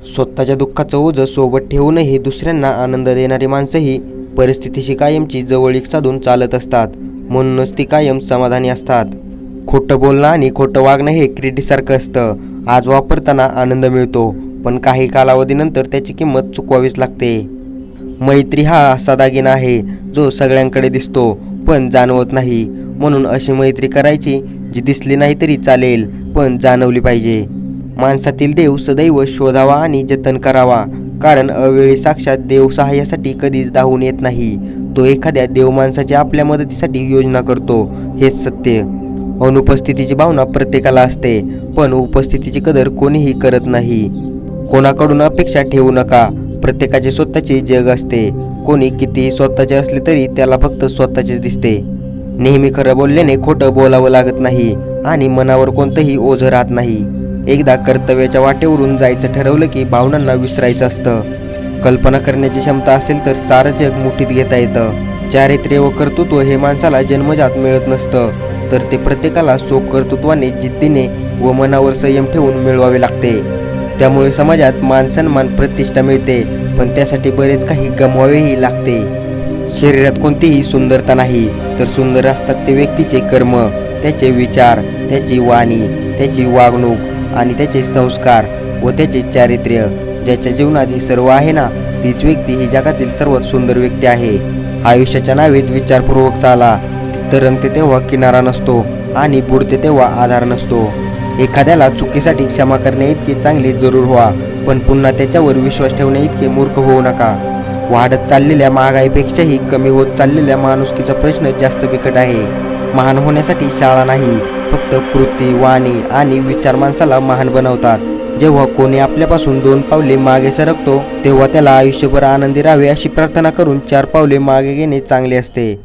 स्वतःच्या दुःखाचं ओझं सोबत ठेवूनही दुसऱ्यांना आनंद देणारी माणसंही परिस्थितीशी कायमची जवळीक साधून चालत असतात. म्हणूनच ती कायम समाधानी असतात. खोटं बोलणं आणि खोटं वागणं हे क्रिटीसारखं असतं. आज वापरताना आनंद मिळतो, पण काही कालावधीनंतर त्याची किंमत चुकवावीच लागते. मैत्री हा असा दागिना आहे जो सगळ्यांकडे दिसतो पण जाणवत नाही. म्हणून अशी मैत्री करायची जी दिसली नाही तरी चालेल पण जाणवली पाहिजे. माणसातील देव सदैव शोधावा आणि जतन करावा, कारण अवेळी साक्षात देव सहाय्यासाठी कधीच धावून येत नाही. तो एखाद्या देव माणसाची आपल्या मदतीसाठी योजना करतो, हेच सत्य. अनुपस्थितीची भावना प्रत्येकाला असते, पण उपस्थितीची कदर कोणीही करत नाही. कोणाकडून अपेक्षा ठेवू नका. प्रत्येकाचे स्वतःचे जग असते. कोणी कितीही स्वतःचे असले तरी त्याला फक्त स्वतःचेच दिसते. नेहमी खरं बोलल्याने खोटं बोलावं लागत नाही आणि मनावर कोणतंही ओझं राहत नाही. एकदा कर्तव्याच्या वाटेवरून जायचं ठरवलं की भावनांना विसरायचं असतं. कल्पना करण्याची क्षमता असेल तर सारं जग मुठीत घेता येतं. चारित्र्य व कर्तृत्व हे माणसाला जन्मजात मिळत नसतं, तर ते प्रत्येकाला कर्तृत्वाने, जिद्दीने व मनावर संयम ठेवून मिळवावे लागते. त्यामुळे समाजात मान सन्मान, प्रतिष्ठा मिळते, पण त्यासाठी बरेच काही गमवावेही लागते. शरीरात कोणतीही सुंदरता नाही, तर सुंदर असतात ते व्यक्तीचे कर्म, त्याचे विचार, त्याची वाणी, त्याची वागणूक आणि त्याचे संस्कार व त्याचे चारित्र्य. ज्याच्या जीवनात हे सर्व आहे ना, तीच व्यक्ती ही जगातील सर्वात सुंदर व्यक्ती आहे. आयुष्याच्या नावेत विचारपूर्वक चाला. तिथं रंगते तेव्हा किनारा नसतो आणि बुडते तेव्हा आधार नसतो. एखाद्याला चुकीसाठी क्षमा करण्या इतके चांगले जरूर व्हा, पण पुन्हा त्याच्यावर विश्वास ठेवण्या इतके मूर्ख होऊ नका. वाढत चाललेल्या महागाईपेक्षाही कमी होत चाललेल्या माणुसकीचा प्रश्न जास्त बिकट आहे. महान होण्यासाठी शाळा नाही, फक्त कृती, वाणी आणि विचार माणसाला महान बनवतात. जेव्हा कोणी आपल्यापासून 2 पावले मागे सरकतो, तेव्हा त्याला आयुष्यभर आनंदी राहावे अशी प्रार्थना करून 4 पावले मागे घेणे चांगले असते.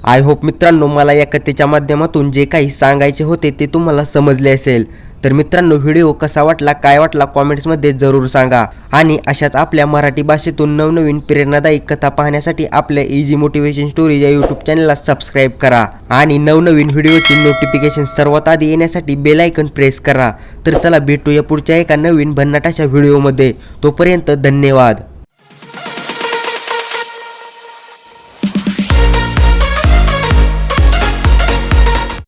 आय होप मित्रांनो, मला या कथेच्या माध्यमातून जे काही सांगायचे होते ते तुम्हाला समजले असेल. तर मित्रांनो, व्हिडिओ कसा वाटला, काय वाटला, कॉमेंट्समध्ये जरूर सांगा. आणि अशाच आपल्या मराठी भाषेतून नवनवीन प्रेरणादायी कथा पाहण्यासाठी आपल्या इझी मोटिवेशन स्टोरी या यूट्यूब चॅनलला सबस्क्राईब करा आणि नवनवीन व्हिडिओची नोटिफिकेशन सर्वात आधी येण्यासाठी बेल आयकॉन प्रेस करा. तर चला भेटूया पुढच्या एका नवीन भन्नाट अशा व्हिडिओमध्ये. तोपर्यंत धन्यवाद.